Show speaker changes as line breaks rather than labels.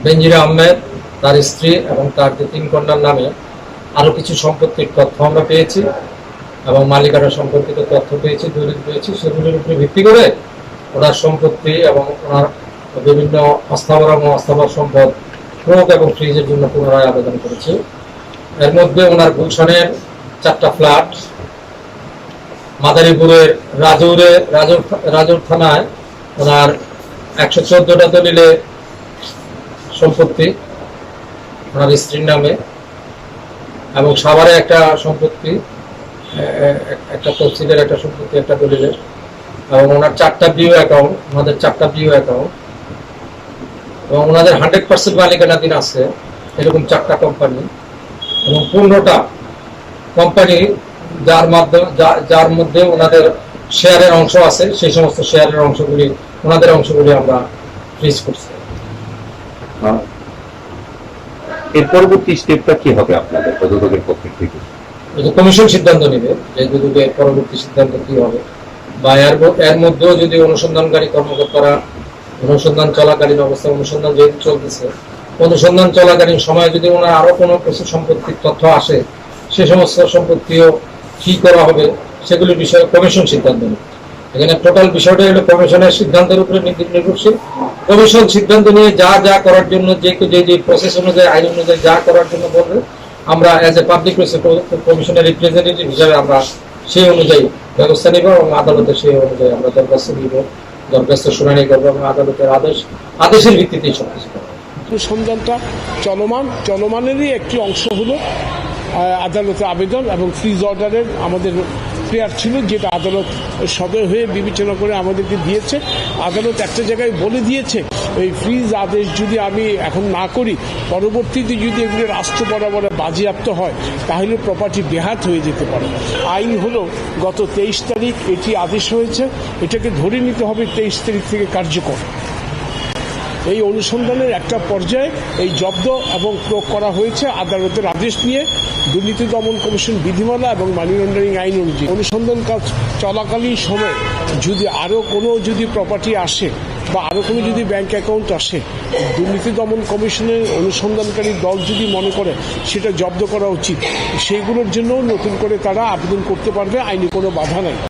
বেনজির আহমেদ, তার স্ত্রী এবং তার যে 3 কন্যার নামে আরো কিছু সম্পত্তির তথ্য আমরা পেয়েছি এবং মালিকানা সম্পর্কিত তথ্য পেয়েছি, দলিল পেয়েছি। সেগুলির উপরে ভিত্তি করে ওনার সম্পত্তি এবং ওনার বিভিন্ন অস্থাবর এবং অস্থাবর সম্পদ ক্রোক এবং ফ্রিজের জন্য পুনরায় আবেদন করেছি। এর মধ্যে ওনার গুলশানের 4টা ফ্ল্যাট, মাদারীপুরের রাজৌর থানায় ওনার 114টা দলিলে সম্পত্তি ওনার স্ত্রীর নামে, এবং সাভারে একটা সম্পত্তি, একটা তফসিলের একটা সম্পত্তি, একটা দলিলের, এবং ওনার 4টা বিও অ্যাকাউন্ট, ওনাদের 4টা বিও অ্যাকাউন্ট, এবং ওনাদের 100% মালিকানাধীন আছে এরকম 4টা কোম্পানি এবং 15টা কোম্পানি যার মধ্যে ওনাদের শেয়ারের অংশ আছে। সেই সমস্ত শেয়ারের অংশগুলি, ওনাদের অংশগুলি আমরা ফ্রিজ করছি।
এর পরবর্তী স্টেপটা কি হবে আপনাদের দুদকের পক্ষ থেকে?
কমিশন সিদ্ধান্ত নেবে যে দুদকের পরবর্তী সিদ্ধান্ত কি হবে, বা এর মধ্যেও যদি অনুসন্ধানকারী কর্মকর্তারা অনুসন্ধান চলাকালীন অবস্থায়, অনুসন্ধান যেহেতু চলতেছে, অনুসন্ধান চলাকালীন সময়ে যদি ওনার আরো কোনো কিছু সম্পত্তির তথ্য আসে, সে সমস্ত সম্পত্তিও কি করা হবে সেগুলির বিষয়ে কমিশন সিদ্ধান্ত নেবে। এখানে টোটাল বিষয়টা হলো কমিশনের সিদ্ধান্তের উপরে নির্ভরশীল। কমিশন সিদ্ধান্ত নিয়ে যা যা করার জন্য, যে প্রসেস অনুযায়ী, আইন অনুযায়ী যা করার জন্য বলবে, আমরা অ্যাজ এ পাবলিক কমিশনের রিপ্রেজেন্টেটিভ হিসাবে আমরা সেই অনুযায়ী ব্যবস্থা নিব এবং আদালতে সেই অনুযায়ী আমরা দরখাস্ত দিব, দরখাস্ত শুনানি করবো এবং আদালতের আদেশের ভিত্তিতেই সবকিছু করবো।
অনুসন্ধানটা চলমানেরই একটি অংশ হলো আদালতে আবেদন এবং ফ্রিজ অর্ডারের আমাদের প্রেয়ার ছিল, যেটা আদালত সদয় হয়ে বিবেচনা করে আমাদেরকে দিয়েছে। আদালত একটা জায়গায় বলে দিয়েছে, এই ফ্রিজ আদেশ যদি আমি এখন না করি, পরবর্তীতে যদি এগুলি রাষ্ট্র বরাবরে বাজেয়াপ্ত হয়, তাহলে প্রপার্টি বেহাত হয়ে যেতে পারে। আইন হলো গত 23 তারিখ এটি আদেশ হয়েছে, এটাকে ধরে নিতে হবে 23 তারিখ থেকে কার্যকর। এই অনুসন্ধানের একটা পর্যায়ে এই জব্দ এবং প্রয়োগ করা হয়েছে আদালতের আদেশ নিয়ে দুর্নীতি দমন কমিশন বিধিমালা এবং মানি লন্ডারিং আইন অনুযায়ী। অনুসন্ধান কাজ চলাকালীন সময় যদি আরও কোনো প্রপার্টি আসে বা আরও কোনো ব্যাংক অ্যাকাউন্ট আসে, দুর্নীতি দমন কমিশনের অনুসন্ধানকারী দল যদি মনে করে সেটা জব্দ করা উচিত, সেইগুলোর জন্য নতুন করে তারা আবেদন করতে পারবে, আইনি কোনো বাধা নাই।